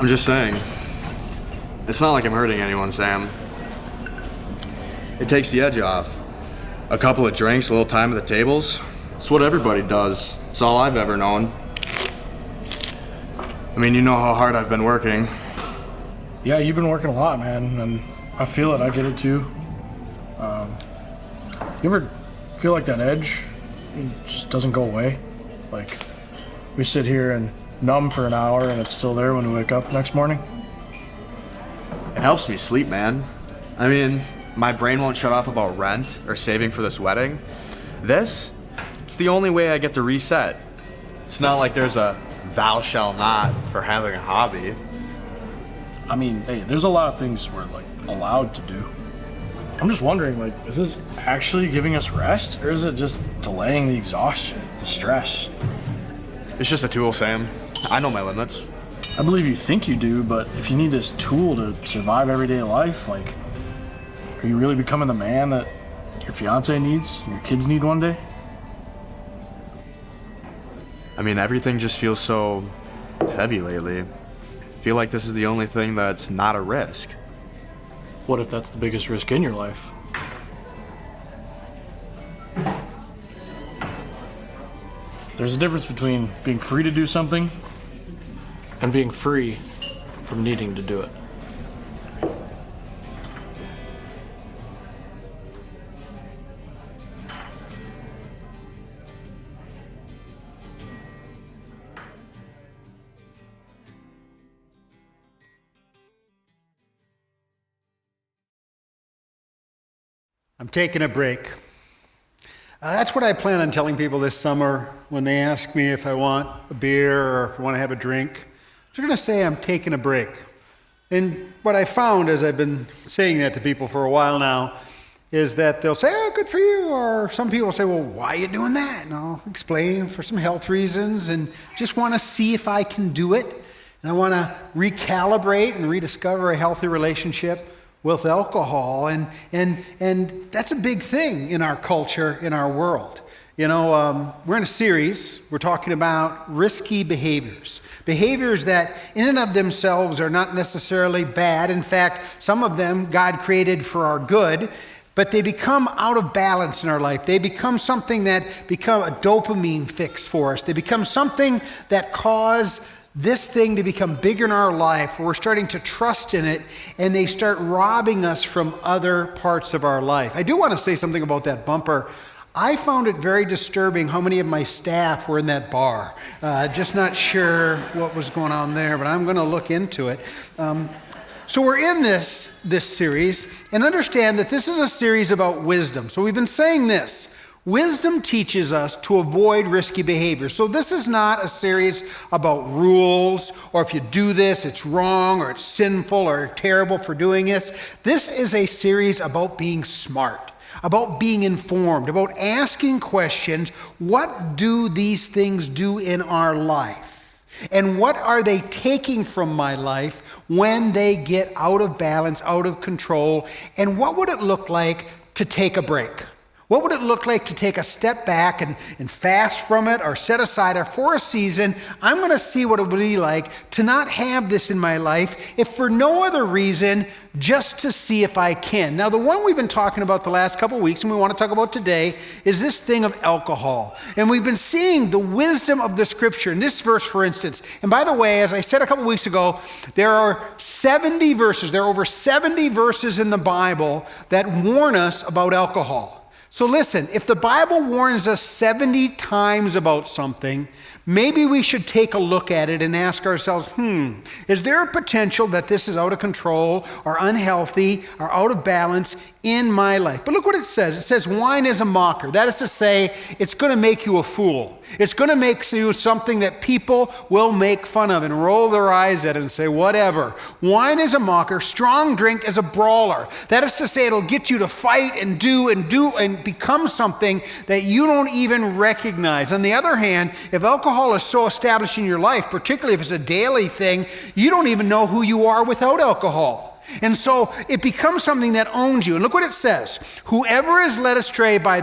I'm just saying, it's not like I'm hurting anyone, Sam. It takes the edge off. A couple of drinks, a little time at the tables. It's what everybody does. It's all I've ever known. I mean, you know how hard I've been working. Yeah, you've been working a lot, man, and I feel it. I get it too. You ever feel like that edge just doesn't go away? Like, we sit here and numb for an hour and it's still there when we wake up next morning? It helps me sleep, man. I mean, my brain won't shut off about rent or saving for this wedding. It's the only way I get to reset. It's not like there's a thou shall not for having a hobby. I mean, hey, there's a lot of things we're, like, allowed to do. I'm just wondering, like, is this actually giving us rest, or is it just delaying the exhaustion, the stress? It's just a tool, Sam. I know my limits. I believe you think you do, but if you need this tool to survive everyday life, like, are you really becoming the man that your fiance needs, your kids need one day? I mean, everything just feels so heavy lately. I feel like this is the only thing that's not a risk. What if that's the biggest risk in your life? There's a difference between being free to do something and being free from needing to do it. I'm taking a break. That's what I plan on telling people this summer when they ask me if I want a beer or if I want to have a drink. They're going to say I'm taking a break. And what I found as I've been saying that to people for a while now is that they'll say, oh, good for you. Or some people say, well, why are you doing that? And I'll explain for some health reasons and just want to see if I can do it. And I want to recalibrate and rediscover a healthy relationship with alcohol, and that's a big thing in our culture, in our world. You know, we're in a series, we're talking about risky behaviors. Behaviors that in and of themselves are not necessarily bad. In fact, some of them God created for our good, but they become out of balance in our life. They become something that become a dopamine fix for us. They become something that cause this thing to become bigger in our life, where we're starting to trust in it, and they start robbing us from other parts of our life. I do want to say something about that bumper. I found it very disturbing how many of my staff were in that bar. Just not sure what was going on there, but I'm going to look into it. So we're in this series, and understand that this is a series about wisdom. So we've been saying this. Wisdom teaches us to avoid risky behavior. So this is not a series about rules, or if you do this, it's wrong, or it's sinful, or terrible for doing this. This is a series about being smart, about being informed, about asking questions. What do these things do in our life? And what are they taking from my life when they get out of balance, out of control? And what would it look like to take a break? What would it look like to take a step back and fast from it, or set aside it for a season? I'm going to see what it would be like to not have this in my life, if for no other reason, just to see if I can. Now, the one we've been talking about the last couple of weeks, and we want to talk about today, is this thing of alcohol. And we've been seeing the wisdom of the scripture in this verse, for instance. And by the way, as I said a couple of weeks ago, there are 70 verses. There are over 70 verses in the Bible that warn us about alcohol. So listen, if the Bible warns us 70 times about something, maybe we should take a look at it and ask ourselves, is there a potential that this is out of control or unhealthy or out of balance in my life? But look what it says. It says wine is a mocker. That is to say, it's going to make you a fool. It's going to make you something that people will make fun of and roll their eyes at and say, whatever. Wine is a mocker. Strong drink is a brawler. That is to say, it'll get you to fight and do and become something that you don't even recognize. On the other hand, if alcohol is so established in your life, particularly if it's a daily thing, you don't even know who you are without alcohol. And so it becomes something that owns you. And look what it says. Whoever is led astray by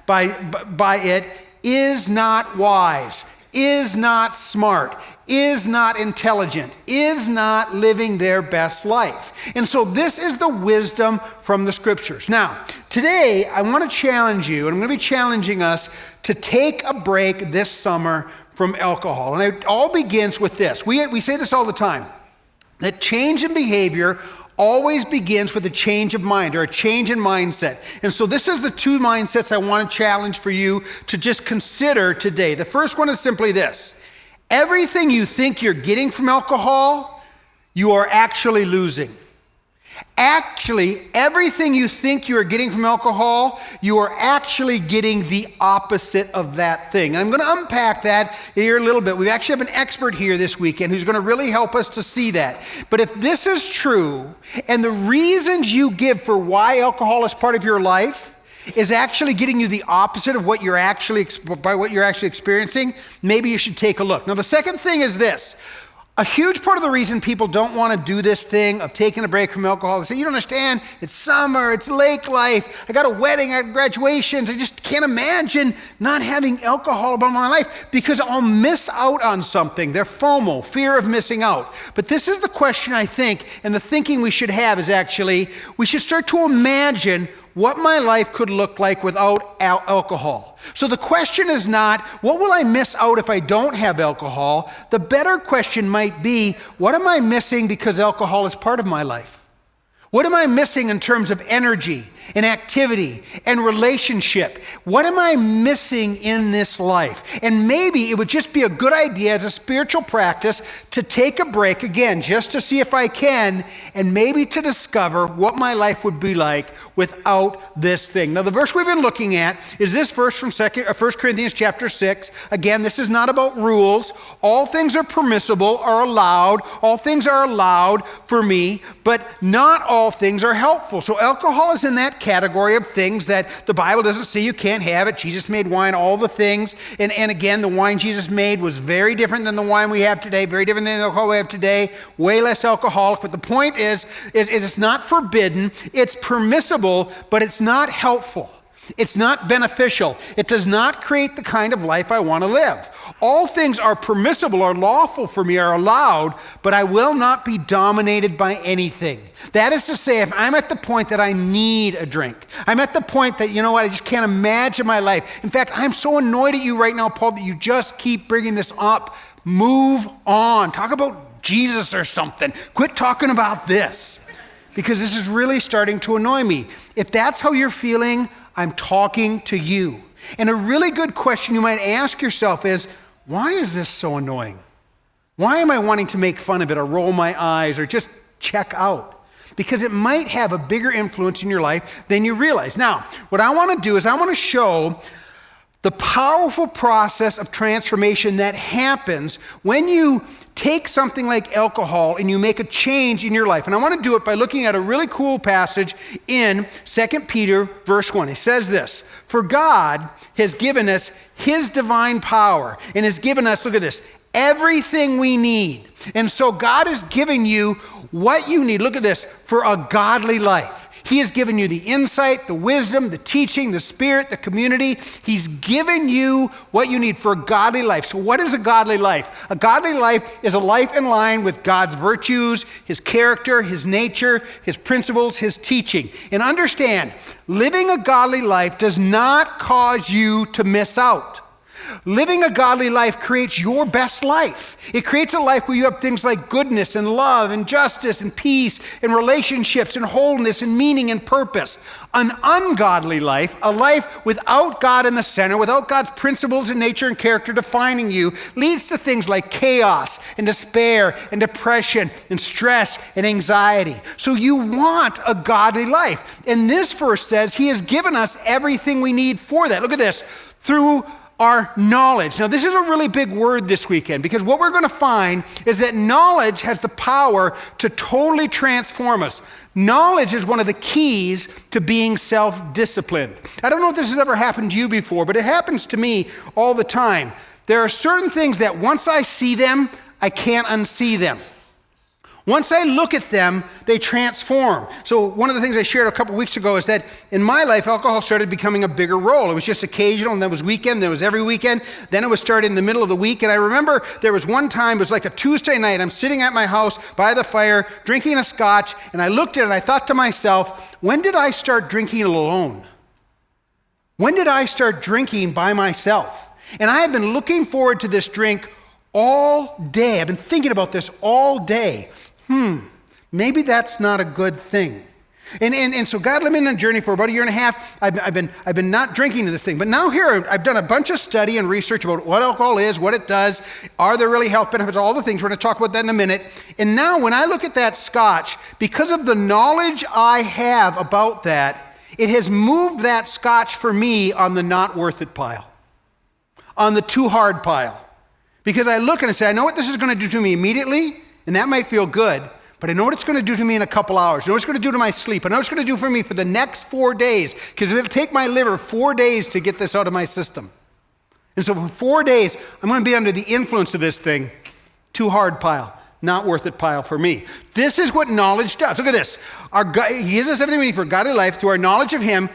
it is not wise. is not smart, is not intelligent, is not living their best life. And so this is the wisdom from the scriptures. Now, today I want to challenge you, and I'm going to be challenging us to take a break this summer from alcohol. And it all begins with this. We say this all the time, that change in behavior always begins with a change of mind or a change in mindset. And so this is the two mindsets I want to challenge for you to just consider today. The first one is simply this. Everything you think you're getting from alcohol, you are actually losing. Actually, everything you think you are getting from alcohol, you are actually getting the opposite of that thing. And I'm going to unpack that here a little bit. We actually have an expert here this weekend who's going to really help us to see that. But if this is true, and the reasons you give for why alcohol is part of your life is actually getting you the opposite of what you're actually experiencing, maybe you should take a look. Now, the second thing is this. A huge part of the reason people don't want to do this thing of taking a break from alcohol, they say, you don't understand, it's summer, it's lake life, I got a wedding, I got graduations, I just can't imagine not having alcohol about my life because I'll miss out on something. They're FOMO, fear of missing out. But this is the question I think, and the thinking we should have is actually, we should start to imagine what my life could look like without alcohol. So the question is not, what will I miss out if I don't have alcohol? The better question might be, what am I missing because alcohol is part of my life? What am I missing in terms of energy and activity and relationship? What am I missing in this life? And maybe it would just be a good idea as a spiritual practice to take a break, again, just to see if I can, and maybe to discover what my life would be like without this thing. Now, the verse we've been looking at is this verse from 1 Corinthians chapter 6. Again, this is not about rules. All things are permissible, are allowed. All things are allowed for me, but not all things are helpful. So alcohol is in that category of things that the Bible doesn't say you can't have it. Jesus made wine, all the things. And again, the wine Jesus made was very different than the wine we have today, very different than the alcohol we have today, way less alcoholic. But the point is it's not forbidden, it's permissible, but it's not helpful. It's not beneficial. It does not create the kind of life I want to live. All things are permissible, are lawful for me, are allowed, but I will not be dominated by anything. That is to say, if I'm at the point that I need a drink, I'm at the point that, you know what, I just can't imagine my life. In fact, I'm so annoyed at you right now, Paul, that you just keep bringing this up. Move on. Talk about Jesus or something. Quit talking about this, because this is really starting to annoy me. If that's how you're feeling, I'm talking to you. And a really good question you might ask yourself is, why is this so annoying? Why am I wanting to make fun of it or roll my eyes or just check out? Because it might have a bigger influence in your life than you realize. Now, what I want to do is I want to show the powerful process of transformation that happens when you take something like alcohol and you make a change in your life. And I want to do it by looking at a really cool passage in 2 Peter verse 1. It says this, "For God has given us his divine power and has given us," look at this, "everything we need." And so God has given you what you need, look at this, for a godly life. He has given you the insight, the wisdom, the teaching, the spirit, the community. He's given you what you need for a godly life. So what is a godly life? A godly life is a life in line with God's virtues, his character, his nature, his principles, his teaching. And understand, living a godly life does not cause you to miss out. Living a godly life creates your best life. It creates a life where you have things like goodness and love and justice and peace and relationships and wholeness and meaning and purpose. An ungodly life, a life without God in the center, without God's principles and nature and character defining you, leads to things like chaos and despair and depression and stress and anxiety. So you want a godly life. And this verse says he has given us everything we need for that. Look at this. Through our knowledge. Now, this is a really big word this weekend, because what we're going to find is that knowledge has the power to totally transform us. Knowledge is one of the keys to being self-disciplined. I don't know if this has ever happened to you before, but it happens to me all the time. There are certain things that once I see them, I can't unsee them. Once I look at them, they transform. So one of the things I shared a couple weeks ago is that in my life, alcohol started becoming a bigger role. It was just occasional, and then it was weekend, then it was every weekend. Then it was started in the middle of the week. And I remember there was one time, it was like a Tuesday night, I'm sitting at my house by the fire, drinking a scotch, and I looked at it and I thought to myself, when did I start drinking alone? When did I start drinking by myself? And I have been looking forward to this drink all day. I've been thinking about this all day. Maybe that's not a good thing. And so God led me on a journey for about a year and a half. I've been not drinking this thing. But now here, I've done a bunch of study and research about what alcohol is, what it does, are there really health benefits, all the things. We're going to talk about that in a minute. And now when I look at that scotch, because of the knowledge I have about that, it has moved that scotch for me on the not worth it pile, on the too hard pile. Because I look and I say, I know what this is going to do to me immediately, and that might feel good, but I know what it's going to do to me in a couple hours. I know what it's going to do to my sleep. I know what it's going to do for me for the next 4 days, because it'll take my liver 4 days to get this out of my system. And so for 4 days, I'm going to be under the influence of this thing. Too hard pile, not worth it pile for me. This is what knowledge does. Look at this. He gives us everything we need for a godly life through our knowledge of Him,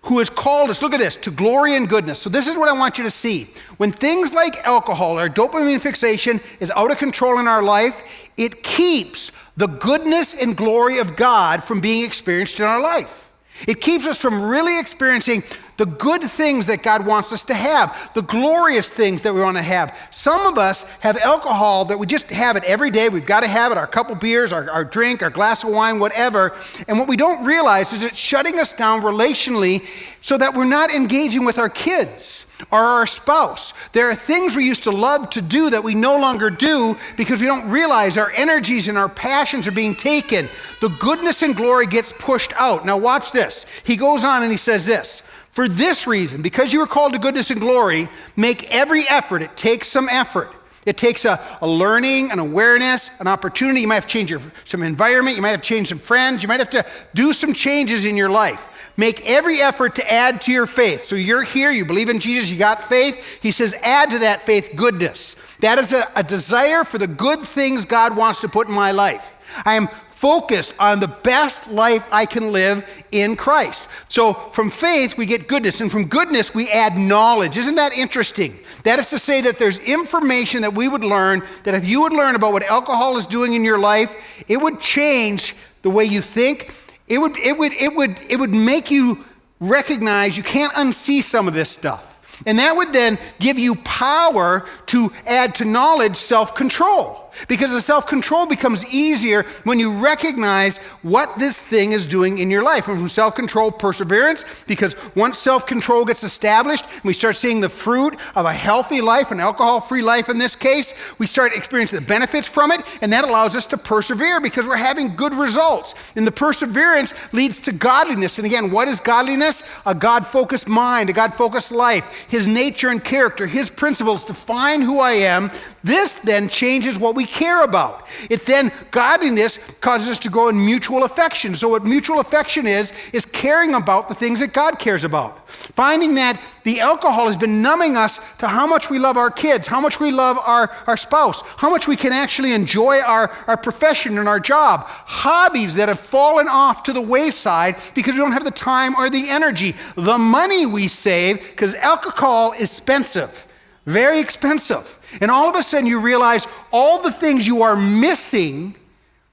who has called us, look at this, to glory and goodness. So this is what I want you to see. When things like alcohol or dopamine fixation is out of control in our life, it keeps the goodness and glory of God from being experienced in our life. It keeps us from really experiencing the good things that God wants us to have, the glorious things that we want to have. Some of us have alcohol that we just have it every day. We've got to have it, our couple beers, our drink, our glass of wine, whatever. And what we don't realize is it's shutting us down relationally so that we're not engaging with our kids or our spouse. There are things we used to love to do that we no longer do because we don't realize our energies and our passions are being taken. The goodness and glory gets pushed out. Now watch this. He goes on and he says this. For this reason, because you are called to goodness and glory, make every effort. It takes some effort. It takes a learning, an awareness, an opportunity. You might have to change some environment. You might have to change some friends. You might have to do some changes in your life. Make every effort to add to your faith. So you're here, you believe in Jesus, you got faith. He says add to that faith goodness. That is a desire for the good things God wants to put in my life. I am focused on the best life I can live in Christ. So from faith, we get goodness, and from goodness, we add knowledge. Isn't that interesting? That is to say that there's information that we would learn, that if you would learn about what alcohol is doing in your life, it would change the way you think. It would make you recognize you can't unsee some of this stuff. And that would then give you power to add to knowledge self-control. Because the self-control becomes easier when you recognize what this thing is doing in your life. And from self-control, perseverance, because once self-control gets established, and we start seeing the fruit of a healthy life, an alcohol-free life in this case, we start experiencing the benefits from it, and that allows us to persevere because we're having good results. And the perseverance leads to godliness. And again, what is godliness? A God-focused mind, a God-focused life. His nature and character, His principles define who I am. This then changes what we care about. It then, godliness causes us to grow in mutual affection. So what mutual affection is caring about the things that God cares about. Finding that the alcohol has been numbing us to how much we love our kids, how much we love our spouse, how much we can actually enjoy our profession and our job. Hobbies that have fallen off to the wayside because we don't have the time or the energy. The money we save, because alcohol is expensive, very expensive. And all of a sudden you realize all the things you are missing,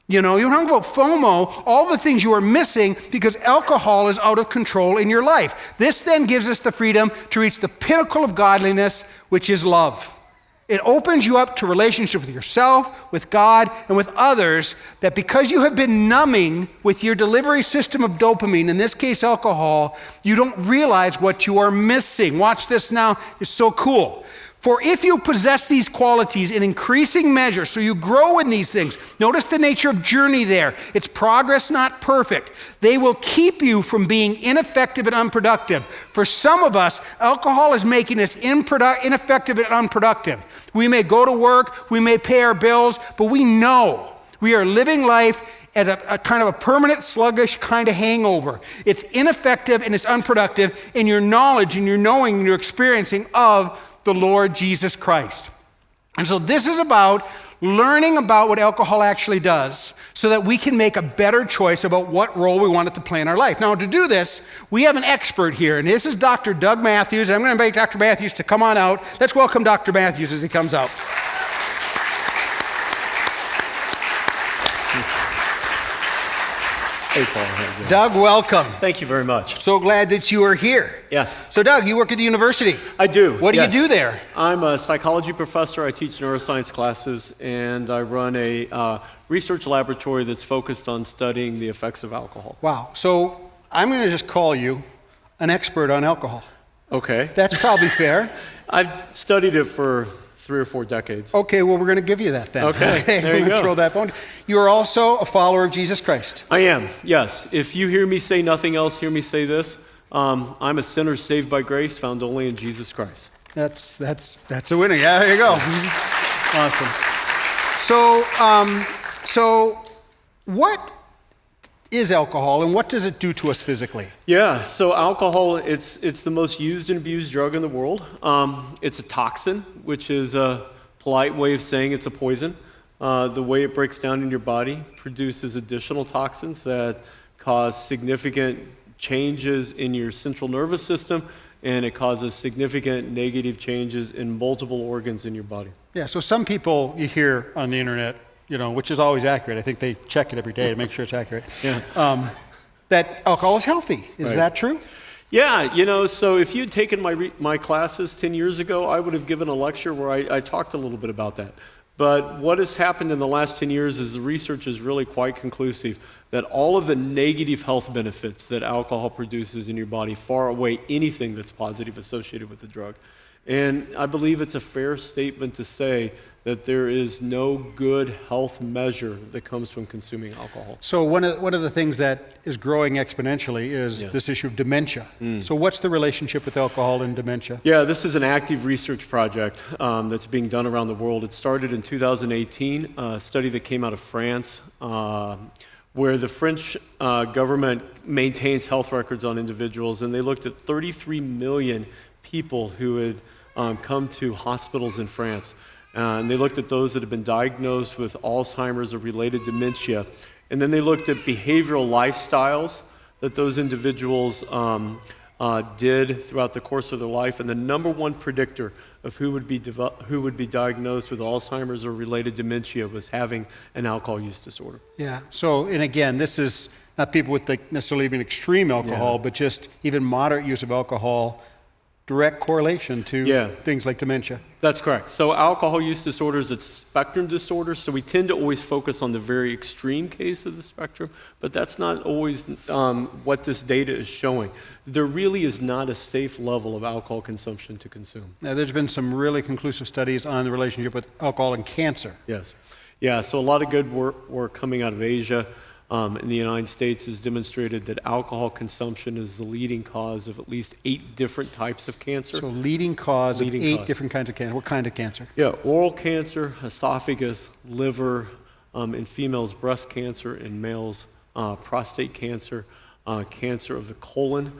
you don't talk about FOMO, all the things you are missing because alcohol is out of control in your life. This then gives us the freedom to reach the pinnacle of godliness, which is love. It opens you up to relationship with yourself, with God, and with others, that because you have been numbing with your delivery system of dopamine, in this case alcohol, you don't realize what you are missing. Watch this now, it's so cool. For if you possess these qualities in increasing measure, so you grow in these things, notice the nature of journey there. It's progress, not perfect. They will keep you from being ineffective and unproductive. For some of us, alcohol is making us ineffective and unproductive. We may go to work, we may pay our bills, but we know we are living life as a kind of a permanent, sluggish kind of hangover. It's ineffective and it's unproductive in your knowledge and your knowing and your experiencing of the Lord Jesus Christ. And so this is about learning about what alcohol actually does so that we can make a better choice about what role we want it to play in our life. Now, to do this, we have an expert here, and this is Dr. Doug Matthews. I'm going to invite Dr. Matthews to come on out. Let's welcome Dr. Matthews as he comes out. Hey, Paul. How you doing? Doug, welcome. Thank you very much. So glad that you are here. Yes. So, Doug, you work at the university. I do. What do yes. you do there? I'm a psychology professor. I teach neuroscience classes, and I run a research laboratory that's focused on studying the effects of alcohol. Wow. So I'm going to just call you an expert on alcohol. Okay. That's probably fair. I've studied it for 3 or 4 decades. Okay, well, we're going to give you that then. Okay, there you We'll go. throw that bone. You are also a follower of Jesus Christ. I am, yes. If you hear me say nothing else, hear me say this. I'm a sinner saved by grace, found only in Jesus Christ. That's a winner. Yeah, there you go. Awesome. So what is alcohol and what does it do to us physically? Yeah, so alcohol, it's the most used and abused drug in the world. It's a toxin, which is a polite way of saying it's a poison. The way it breaks down in your body produces additional toxins that cause significant changes in your central nervous system, and it causes significant negative changes in multiple organs in your body. Yeah, so some people you hear on the internet, which is always accurate. I think they check it every day to make sure it's accurate. Yeah. That alcohol is healthy. Is Right. that true? Yeah, so if you'd taken my classes 10 years ago, I would have given a lecture where I talked a little bit about that. But what has happened in the last 10 years is the research is really quite conclusive that all of the negative health benefits that alcohol produces in your body far outweigh anything that's positive associated with the drug. And I believe it's a fair statement to say that there is no good health measure that comes from consuming alcohol. So one of the things that is growing exponentially is this issue of dementia. So what's the relationship with alcohol and dementia? Yeah, this is an active research project that's being done around the world. It started in 2018, a study that came out of France, where the French government maintains health records on individuals, and they looked at 33 million people who had come to hospitals in France. And they looked at those that had been diagnosed with Alzheimer's or related dementia. And then they looked at behavioral lifestyles that those individuals did throughout the course of their life. And the number one predictor of who would be diagnosed with Alzheimer's or related dementia was having an alcohol use disorder. Yeah. So, and again, this is not people with necessarily even extreme alcohol, but just even moderate use of alcohol, direct correlation to things like dementia. That's correct. So alcohol use disorders, it's spectrum disorders, so we tend to always focus on the very extreme case of the spectrum, but that's not always what this data is showing. There really is not a safe level of alcohol consumption to consume. Now, there's been some really conclusive studies on the relationship with alcohol and cancer. Yes. Yeah, so a lot of good work coming out of Asia. In the United States has demonstrated that alcohol consumption is the leading cause of at least 8 different types of cancer. So leading cause of 8 different kinds of cancer. What kind of cancer? Yeah, oral cancer, esophagus, liver, in females, breast cancer, in males, prostate cancer, cancer of the colon.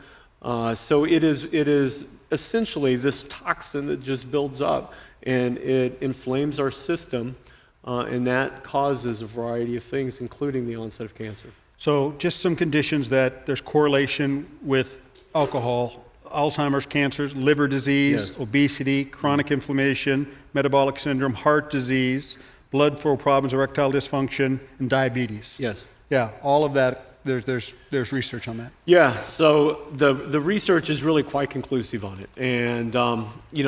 So it is essentially this toxin that just builds up and it inflames our system. And that causes a variety of things, including the onset of cancer. So just some conditions that there's correlation with alcohol, Alzheimer's, cancers, liver disease, obesity, chronic inflammation, metabolic syndrome, heart disease, blood flow problems, erectile dysfunction, and diabetes. Yes. Yeah, all of that, there's research on that. Yeah, so the research is really quite conclusive on it. And,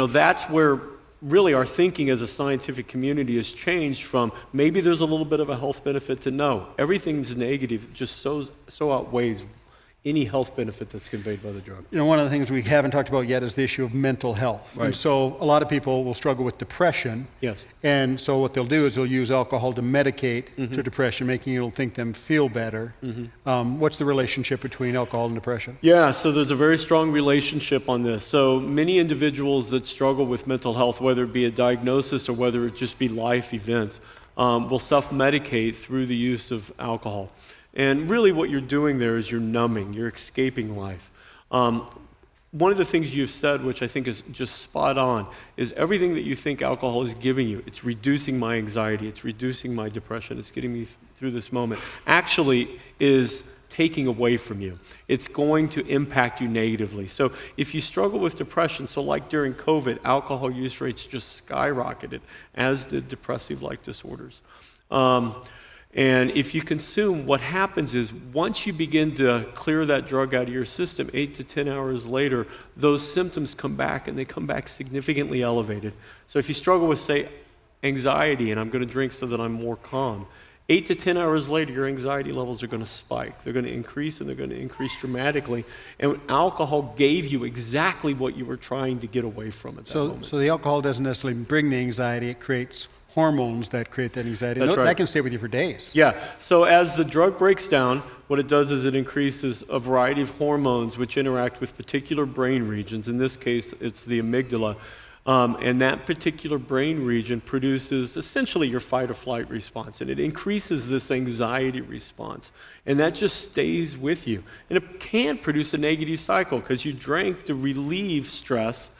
that's where really our thinking as a scientific community has changed from maybe there's a little bit of a health benefit to no. Everything's negative, just so outweighs any health benefit that's conveyed by the drug. One of the things we haven't talked about yet is the issue of mental health. Right. And so a lot of people will struggle with depression. Yes. And so what they'll do is they'll use alcohol to medicate to depression, making it'll think them feel better. What's the relationship between alcohol and depression? Yeah, so there's a very strong relationship on this. So many individuals that struggle with mental health, whether it be a diagnosis or whether it just be life events, will self-medicate through the use of alcohol. And really what you're doing there is you're numbing, you're escaping life. one of the things you've said, which I think is just spot on, is everything that you think alcohol is giving you, it's reducing my anxiety, it's reducing my depression, it's getting me through this moment, actually is taking away from you. It's going to impact you negatively. So if you struggle with depression, so like during COVID, alcohol use rates just skyrocketed, as did depressive-like disorders. And if you consume, what happens is once you begin to clear that drug out of your system, 8 to 10 hours later, those symptoms come back, and they come back significantly elevated. So if you struggle with, say, anxiety, and I'm going to drink so that I'm more calm, 8 to 10 hours later, your anxiety levels are going to spike. They're going to increase, and they're going to increase dramatically. And alcohol gave you exactly what you were trying to get away from at that moment. So the alcohol doesn't necessarily bring the anxiety, it creates hormones that create that anxiety. That's right. That can stay with you for days. Yeah, so as the drug breaks down, what it does is it increases a variety of hormones which interact with particular brain regions. In this case, it's the amygdala. And that particular brain region produces essentially your fight or flight response, and it increases this anxiety response. And that just stays with you. And it can produce a negative cycle because you drank to relieve stress,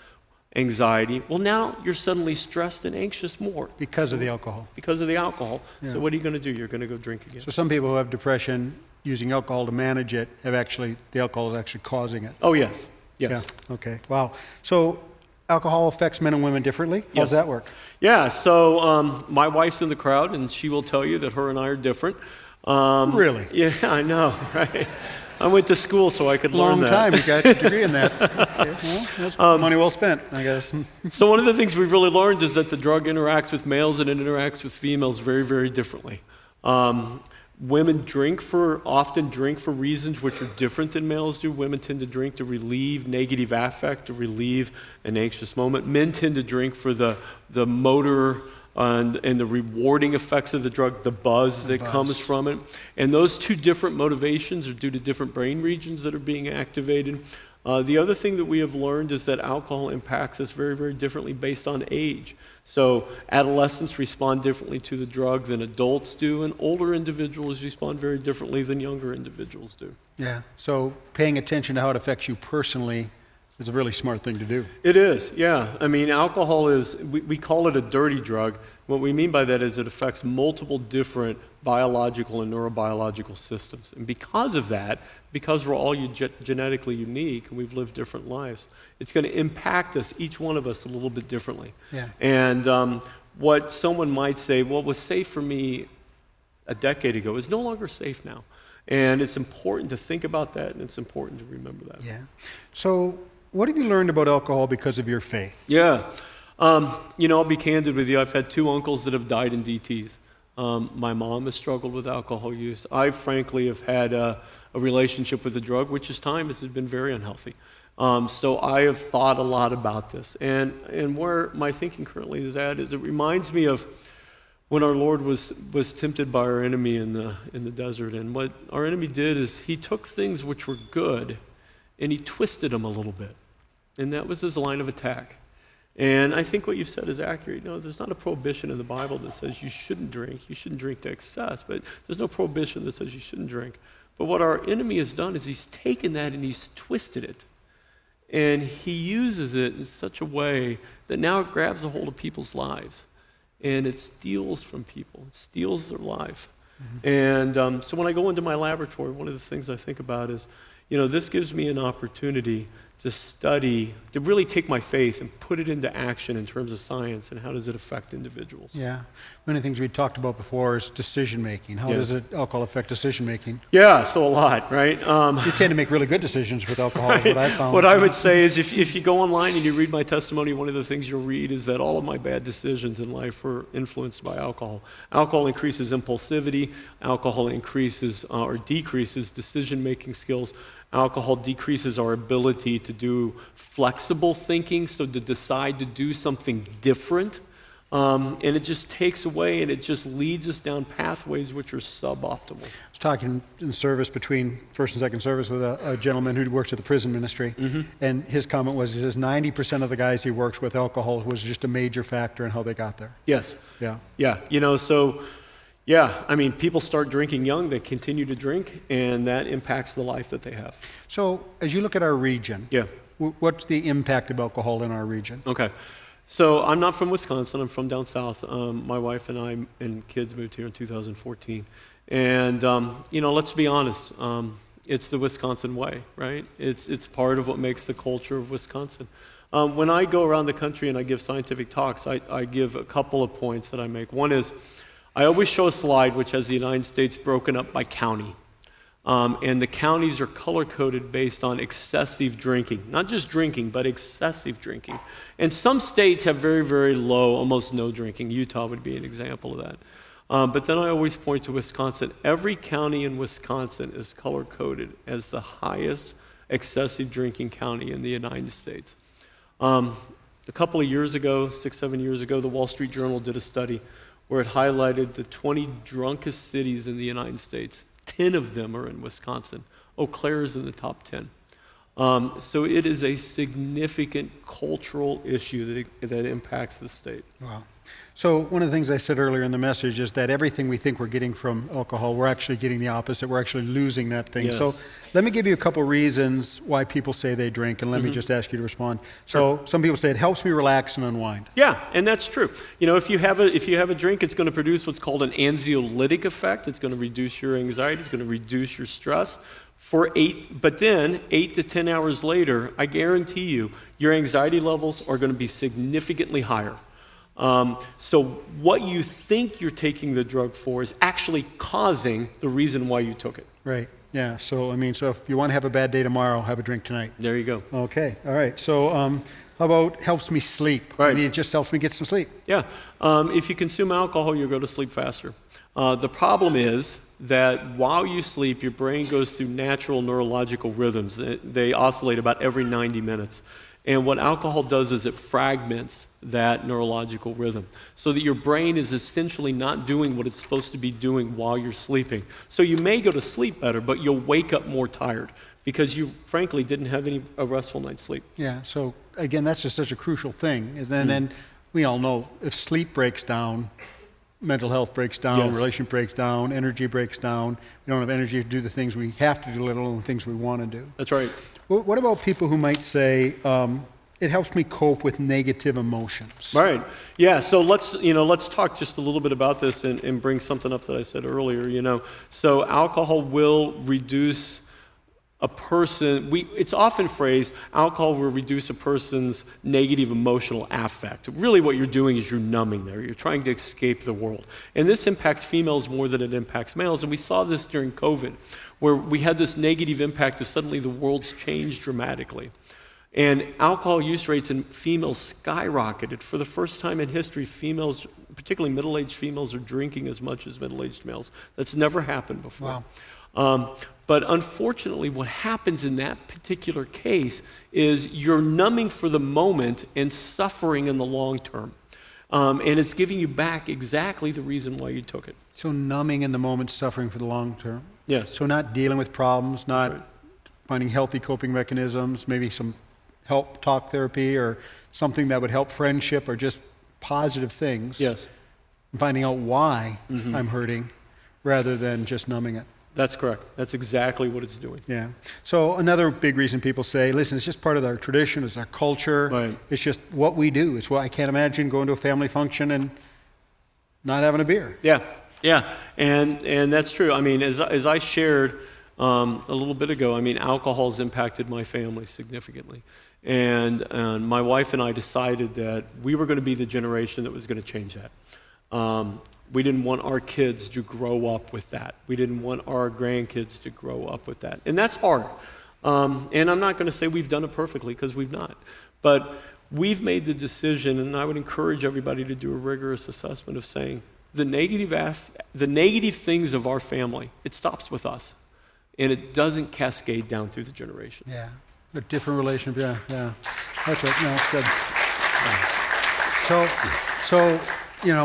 anxiety. Well, now you're suddenly stressed and anxious more. Because of the alcohol. Because of the alcohol. Yeah. So what are you going to do? You're going to go drink again. So some people who have depression using alcohol to manage it the alcohol is actually causing it. Oh, yes. Yes. Yeah. Okay. Wow. So alcohol affects men and women differently? How Yes. does that work? Yeah, so my wife's in the crowd, and she will tell you that her and I are different. Really? Yeah, I know, right? I went to school so I could learn Long that. time you got your degree in that. Okay. Well, that's money well spent, I guess. So one of the things we've really learned is that the drug interacts with males and it interacts with females very, very differently. Women often drink for reasons which are different than males do. Women tend to drink to relieve negative affect, to relieve an anxious moment. Men tend to drink for the motor and the rewarding effects of the drug, the buzz that comes from it. And those two different motivations are due to different brain regions that are being activated. The other thing that we have learned is that alcohol impacts us very, very differently based on age. So adolescents respond differently to the drug than adults do, and older individuals respond very differently than younger individuals do. Yeah. So paying attention to how it affects you personally is a really smart thing to do. It is, yeah. I mean, alcohol is, we call it a dirty drug. What we mean by that is it affects multiple different biological and neurobiological systems. And because of that, because we're all genetically unique and we've lived different lives, it's going to impact us, each one of us, a little bit differently. Yeah. And what someone might say, what was safe for me a decade ago is no longer safe now. And it's important to think about that, and it's important to remember that. Yeah. So what have you learned about alcohol because of your faith? Yeah. I'll be candid with you. I've had 2 uncles that have died in DTs. My mom has struggled with alcohol use. I, frankly, have had a relationship with the drug, which at times has been very unhealthy. So I have thought a lot about this. And where my thinking currently is at is it reminds me of when our Lord was tempted by our enemy in the desert. And what our enemy did is he took things which were good and he twisted them a little bit. And that was his line of attack. And I think what you've said is accurate. There's not a prohibition in the Bible that says you shouldn't drink. You shouldn't drink to excess, but there's no prohibition that says you shouldn't drink. But what our enemy has done is he's taken that and he's twisted it. And he uses it in such a way that now it grabs a hold of people's lives. And it steals from people. It steals their life. Mm-hmm. And so when I go into my laboratory, one of the things I think about is, this gives me an opportunity to study, to really take my faith and put it into action in terms of science and how does it affect individuals. Yeah. One of the things we talked about before is decision making. How does alcohol affect decision making? Yeah, so a lot, right? You tend to make really good decisions with alcohol, is what I found. What I would say is if you go online and you read my testimony, one of the things you'll read is that all of my bad decisions in life were influenced by alcohol. Alcohol increases impulsivity. Alcohol increases or decreases decision-making skills. Alcohol decreases our ability to do flexible thinking, so to decide to do something different. And it just takes away and it just leads us down pathways which are suboptimal. I was talking in service between first and second service with a gentleman who works at the prison ministry, and his comment was, he says 90% of the guys he works with, alcohol was just a major factor in how they got there. Yes. Yeah. Yeah, people start drinking young, they continue to drink, and that impacts the life that they have. So as you look at our region, Yeah. what's the impact of alcohol in our region? Okay. So I'm not from Wisconsin. I'm from down south. My wife and I and kids moved here in 2014. And, let's be honest. It's the Wisconsin way, right? It's part of what makes the culture of Wisconsin. When I go around the country and I give scientific talks, I give a couple of points that I make. One is I always show a slide which has the United States broken up by county. And the counties are color-coded based on excessive drinking. Not just drinking, but excessive drinking. And some states have very, very low, almost no drinking. Utah would be an example of that. But then I always point to Wisconsin. Every county in Wisconsin is color-coded as the highest excessive drinking county in the United States. A couple of years ago, 6-7 years ago, the Wall Street Journal did a study where it highlighted the 20 drunkest cities in the United States. 10 of them are in Wisconsin. Eau Claire is in the top 10. So it is a significant cultural issue that impacts the state. Wow. So one of the things I said earlier in the message is that everything we think we're getting from alcohol, we're actually getting the opposite. We're actually losing that thing. Yes. So let me give you a couple reasons why people say they drink, and let me just ask you to respond. So some people say it helps me relax and unwind. Yeah, and that's true. If you have a drink, it's going to produce what's called an anxiolytic effect. It's going to reduce your anxiety. It's going to reduce your stress. But then 8 to 10 hours later, I guarantee you, your anxiety levels are going to be significantly higher. So what you think you're taking the drug for is actually causing the reason why you took it. Right. Yeah. So if you want to have a bad day tomorrow, have a drink tonight. There you go. Okay. All right. So how about helps me sleep? Right. It just helps me get some sleep. Yeah. If you consume alcohol, you'll go to sleep faster. The problem is that while you sleep, your brain goes through natural neurological rhythms. They oscillate about every 90 minutes. And what alcohol does is it fragments that neurological rhythm so that your brain is essentially not doing what it's supposed to be doing while you're sleeping. So you may go to sleep better, but you'll wake up more tired because you, frankly, didn't have a restful night's sleep. Yeah, so again, that's just such a crucial thing. And then we all know if sleep breaks down, mental health breaks down, Yes. relationship breaks down, energy breaks down. We don't have energy to do the things we have to do, let alone the things we want to do. That's right. What about people who might say, it helps me cope with negative emotions? Right. Yeah. So let's talk just a little bit about this and bring something up that I said earlier. So alcohol will reduce a person. It's often phrased, alcohol will reduce a person's negative emotional affect. Really, what you're doing is you're numbing there. You're trying to escape the world, and this impacts females more than it impacts males. And we saw this during COVID, where we had this negative impact of suddenly the world's changed dramatically. And alcohol use rates in females skyrocketed. For the first time in history, females, particularly middle-aged females, are drinking as much as middle-aged males. That's never happened before. Wow. But unfortunately, what happens in that particular case is you're numbing for the moment and suffering in the long term. And it's giving you back exactly the reason why you took it. So numbing in the moment, suffering for the long term. Yes. So not dealing with problems, not finding healthy coping mechanisms, maybe some help talk therapy or something that would help friendship or just positive things. Yes. And finding out why I'm hurting rather than just numbing it. That's correct. That's exactly what it's doing. Yeah. So another big reason people say, listen, it's just part of our tradition, it's our culture. Right. It's just what we do. It's what I can't imagine going to a family function and not having a beer. Yeah. Yeah. And that's true. I mean, as I shared a little bit ago, I mean, alcohol has impacted my family significantly. And my wife and I decided that we were going to be the generation that was going to change that. We didn't want our kids to grow up with that. We didn't want our grandkids to grow up with that. And that's hard. And I'm not going to say we've done it perfectly, because we've not. But we've made the decision, and I would encourage everybody to do a rigorous assessment of saying, the negative things of our family, it stops with us. And it doesn't cascade down through the generations. Yeah. A different relationship. Yeah. That's right. No, it's good. So,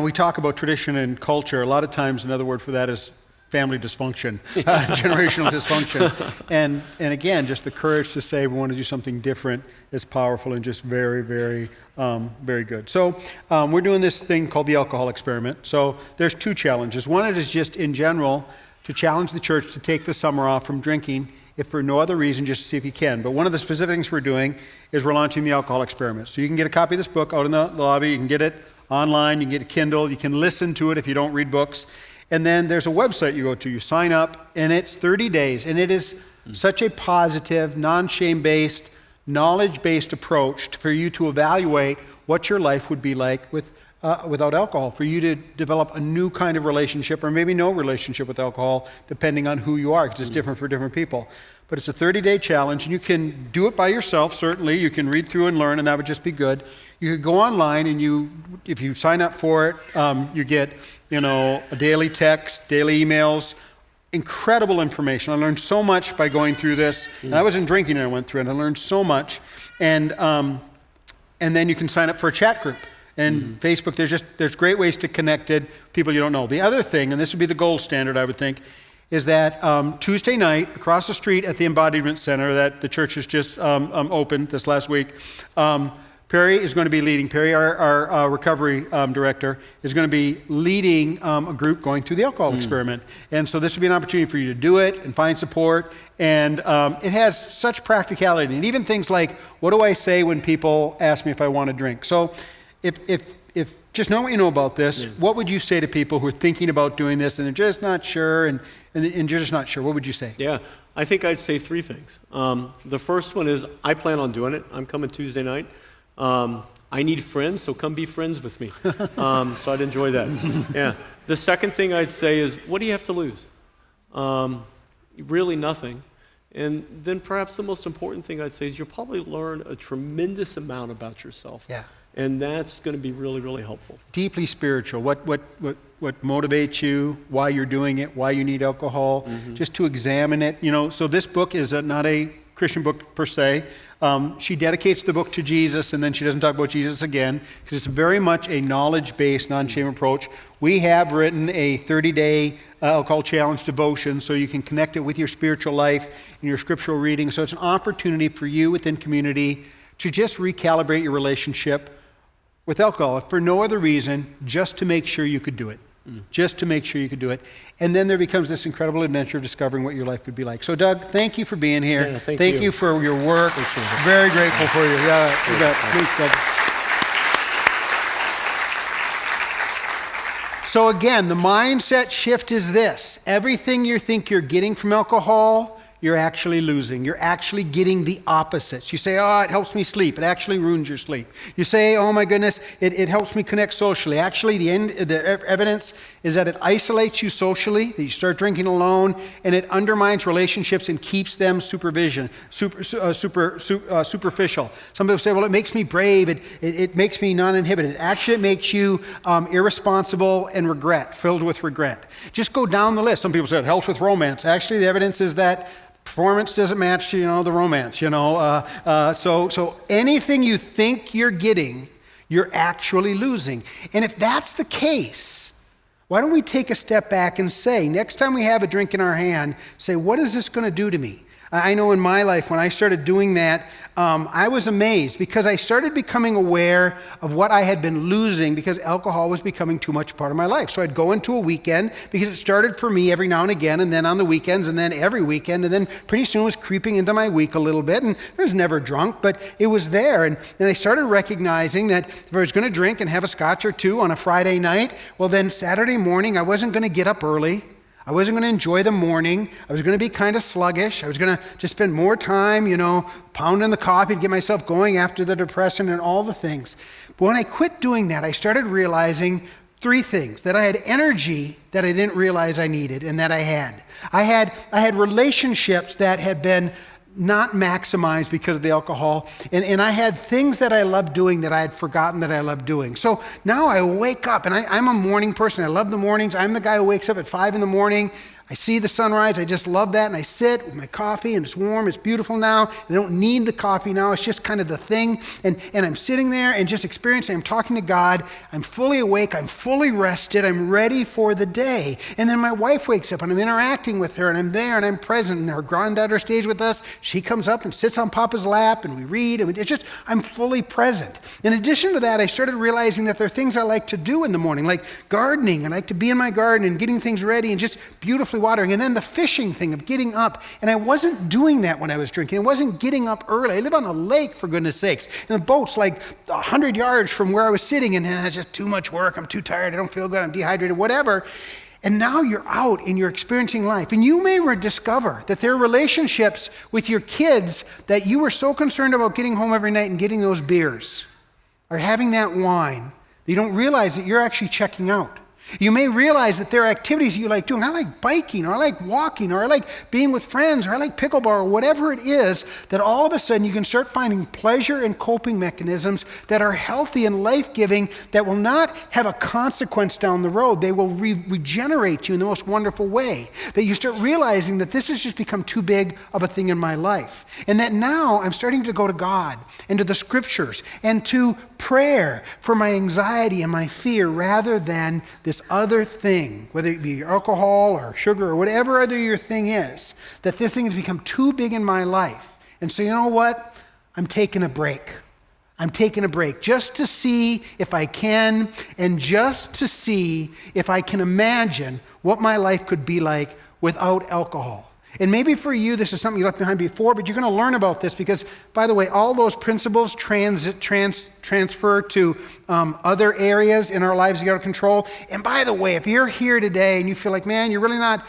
we talk about tradition and culture. A lot of times, another word for that is family dysfunction, generational dysfunction. And again, just the courage to say we want to do something different is powerful and just very, very, very good. So we're doing this thing called the alcohol experiment. So there's two challenges. One is just in general to challenge the church to take the summer off from drinking if for no other reason, just to see if you can. But one of the specific things we're doing is we're launching the alcohol experiment. So you can get a copy of this book out in the lobby. You can get it online. You can get a Kindle. You can listen to it if you don't read books. And then there's a website you go to. You sign up, and it's 30 days. And it is such a positive, non-shame-based, knowledge-based approach for you to evaluate what your life would be like without alcohol, for you to develop a new kind of relationship, or maybe no relationship with alcohol, depending on who you are, because it's different for different people. But it's a 30-day challenge, and you can do it by yourself, certainly. You can read through and learn, and that would just be good. You could go online, and if you sign up for it, you get a daily text, daily emails, incredible information. I learned so much by going through this. And I wasn't drinking and I went through it. I learned so much. And then you can sign up for a chat group. And Facebook, there's great ways to connect it, people you don't know. The other thing, and this would be the gold standard, I would think, is that Tuesday night, across the street at the Embodiment Center that the church has just opened this last week, Perry is going to be leading. Perry, our recovery director, is going to be leading a group going through the alcohol experiment. And so this would be an opportunity for you to do it and find support. And it has such practicality. And even things like, what do I say when people ask me if I want to drink? So if just know what you know about this, what would you say to people who are thinking about doing this and they're just not sure and you're just not sure? What would you say? Yeah, I think I'd say three things. The first one is I plan on doing it. I'm coming Tuesday night. I need friends, so come be friends with me. So I'd enjoy that. Yeah. The second thing I'd say is, what do you have to lose? Really nothing. And then perhaps the most important thing I'd say is you'll probably learn a tremendous amount about yourself. Yeah. And that's going to be really, really helpful. Deeply spiritual. What motivates you, why you're doing it, why you need alcohol, just to examine it. So this book is not a Christian book per se. She dedicates the book to Jesus, and then she doesn't talk about Jesus again, because it's very much a knowledge-based, non-shame approach. We have written a 30-day alcohol challenge devotion, so you can connect it with your spiritual life and your scriptural reading. So it's an opportunity for you within community to just recalibrate your relationship with alcohol, for no other reason, just to make sure you could do it. Just to make sure you could do it. And then there becomes this incredible adventure of discovering what your life could be like. So Doug, thank you for being here. Yeah, thank you for your work. Very grateful for you. Yeah, you bet. Thanks, Doug. So again, the mindset shift is this. Everything you think you're getting from alcohol, you're actually losing. You're actually getting the opposites. You say, oh, it helps me sleep. It actually ruins your sleep. You say, oh my goodness, it helps me connect socially. Actually, the evidence is that it isolates you socially, that you start drinking alone, and it undermines relationships and keeps them superficial. Some people say, well, it makes me brave. It makes me non-inhibited. Actually, it makes you irresponsible and filled with regret. Just go down the list. Some people say it helps with romance. Actually, the evidence is that performance doesn't match, the romance, So anything you think you're getting, you're actually losing. And if that's the case, why don't we take a step back and say, next time we have a drink in our hand, say, what is this going to do to me? I know in my life, when I started doing that, I was amazed because I started becoming aware of what I had been losing because alcohol was becoming too much a part of my life. So I'd go into a weekend because it started for me every now and again, and then on the weekends, and then every weekend, and then pretty soon it was creeping into my week a little bit, and I was never drunk, but it was there. And then I started recognizing that if I was going to drink and have a scotch or two on a Friday night, well then Saturday morning I wasn't going to get up early. I wasn't going to enjoy the morning. I was going to be kind of sluggish. I was going to just spend more time, pounding the coffee to get myself going after the depression and all the things. But when I quit doing that, I started realizing three things: that I had energy that I didn't realize I needed and that I had. I had relationships that had been not maximized because of the alcohol. And I had things that I loved doing that I had forgotten that I loved doing. So now I wake up, and I'm a morning person. I love the mornings. I'm the guy who wakes up at 5 in the morning. I see the sunrise. I just love that. And I sit with my coffee, and it's warm. It's beautiful now. I don't need the coffee now. It's just kind of the thing. And I'm sitting there and just experiencing. I'm talking to God. I'm fully awake. I'm fully rested. I'm ready for the day. And then my wife wakes up, and I'm interacting with her, and I'm there, and I'm present. And her granddaughter stays with us. She comes up and sits on Papa's lap, and we read. And it's just, I'm fully present. In addition to that, I started realizing that there are things I like to do in the morning, like gardening. I like to be in my garden and getting things ready and just beautifully watering. And then the fishing thing of getting up. And I wasn't doing that when I was drinking. I wasn't getting up early. I live on a lake, for goodness sakes. And the boat's like 100 yards from where I was sitting. And it's just too much work. I'm too tired. I don't feel good. I'm dehydrated, whatever. And now you're out and you're experiencing life. And you may discover that there are relationships with your kids that you were so concerned about getting home every night and getting those beers or having that wine that you don't realize that you're actually checking out. You may realize that there are activities that you like doing. I like biking, or I like walking, or I like being with friends, or I like pickleball, or whatever it is, that all of a sudden you can start finding pleasure and coping mechanisms that are healthy and life-giving, that will not have a consequence down the road. They will regenerate you in the most wonderful way. That you start realizing that this has just become too big of a thing in my life. And that now I'm starting to go to God and to the scriptures and to prayer for my anxiety and my fear rather than this other thing, whether it be alcohol or sugar or whatever other your thing is, that this thing has become too big in my life. And so you know what? I'm taking a break. I'm taking a break just to see if I can, and just to see if I can imagine what my life could be like without alcohol. And maybe for you, this is something you left behind before, but you're going to learn about this because, by the way, all those principles transfer to other areas in our lives that get out of control. And by the way, if you're here today and you feel like, man, you're really not,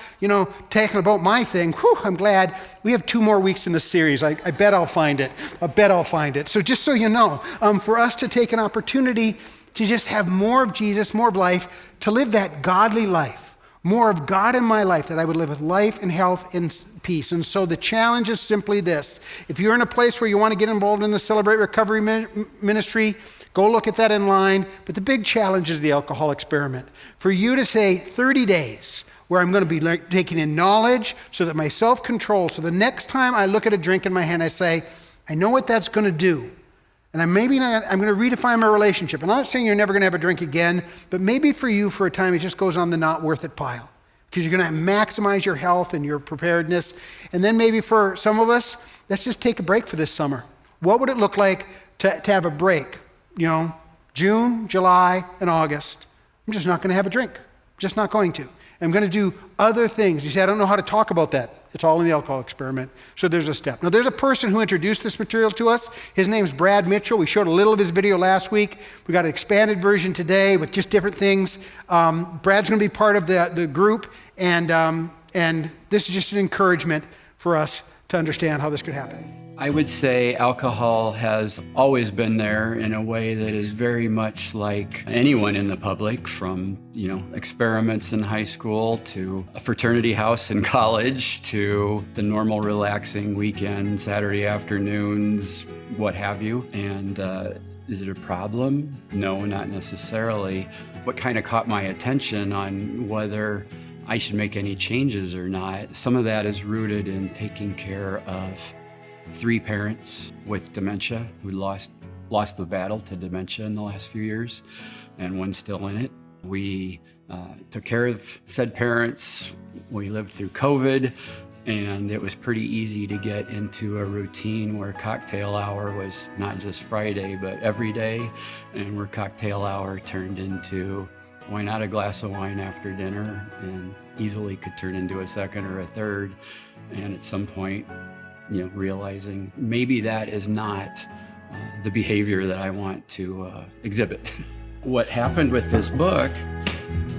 talking about my thing, I'm glad. We have 2 more weeks in this series. I bet I'll find it. So just so you know, for us to take an opportunity to just have more of Jesus, more of life, to live that godly life. More of God in my life, that I would live with life and health and peace. And so the challenge is simply this. If you're in a place where you want to get involved in the Celebrate Recovery ministry, go look at that in line. But the big challenge is the alcohol experiment. For you to say 30 days where I'm going to be taking in knowledge so that my self-control, so the next time I look at a drink in my hand, I say, I know what that's going to do. And I'm going to redefine my relationship. And I'm not saying you're never going to have a drink again, but maybe for you, for a time, it just goes on the not worth it pile. Because you're going to maximize your health and your preparedness. And then maybe for some of us, let's just take a break for this summer. What would it look like to have a break? June, July, and August. I'm just not going to have a drink. Just not going to. I'm going to do other things. You say, I don't know how to talk about that. It's all in the alcohol experiment. So there's a step. Now, there's a person who introduced this material to us. His name's Brad Mitchell. We showed a little of his video last week. We got an expanded version today with just different things. Brad's going to be part of the group, and this is just an encouragement for us to understand how this could happen. I would say alcohol has always been there in a way that is very much like anyone in the public, from, experiments in high school to a fraternity house in college to the normal relaxing weekend, Saturday afternoons, what have you. And is it a problem? No, not necessarily. What kind of caught my attention on whether I should make any changes or not, some of that is rooted in taking care of 3 parents with dementia who lost the battle to dementia in the last few years, and one's still in it. We took care of said parents. We lived through COVID, and it was pretty easy to get into a routine where cocktail hour was not just Friday, but every day, and where cocktail hour turned into, why not a glass of wine after dinner, and easily could turn into a second or a third, and at some point, realizing maybe that is not the behavior that I want to exhibit. What happened with this book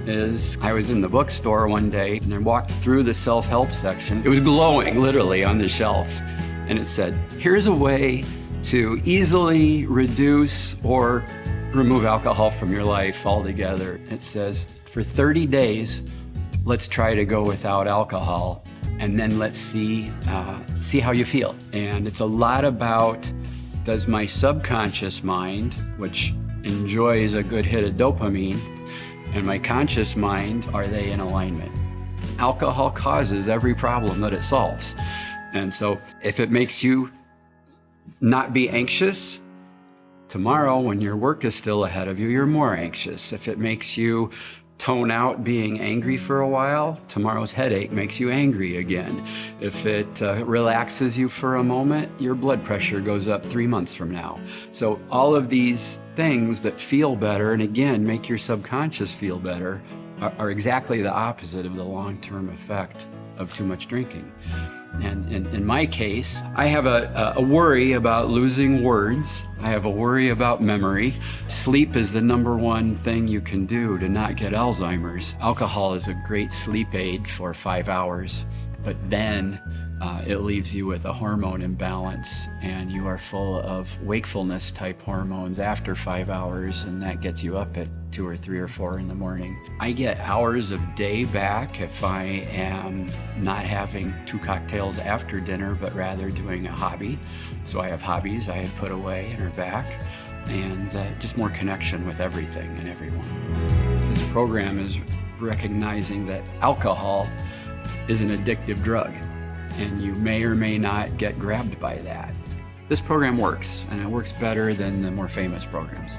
is I was in the bookstore one day and I walked through the self-help section. It was glowing literally on the shelf, and it said, here's a way to easily reduce or remove alcohol from your life altogether. It says, for 30 days, let's try to go without alcohol, and then let's see how you feel. And it's a lot about, does my subconscious mind, which enjoys a good hit of dopamine, and my conscious mind, are they in alignment? Alcohol causes every problem that it solves. And so if it makes you not be anxious, tomorrow when your work is still ahead of you, you're more anxious. If it makes you tone out being angry for a while, tomorrow's headache makes you angry again. If it relaxes you for a moment, your blood pressure goes up 3 months from now. So all of these things that feel better, and again, make your subconscious feel better, are exactly the opposite of the long-term effect of too much drinking. And in my case, I have a worry about losing words. I have a worry about memory. Sleep is the number one thing you can do to not get Alzheimer's. Alcohol is a great sleep aid for 5 hours, but then it leaves you with a hormone imbalance, and you are full of wakefulness type hormones after 5 hours, and that gets you up at 2 or 3 or 4 in the morning. I get hours of day back if I am not having 2 cocktails after dinner, but rather doing a hobby. So I have hobbies I had put away and are back, and just more connection with everything and everyone. This program is recognizing that alcohol is an addictive drug, and you may or may not get grabbed by that. This program works, and it works better than the more famous programs.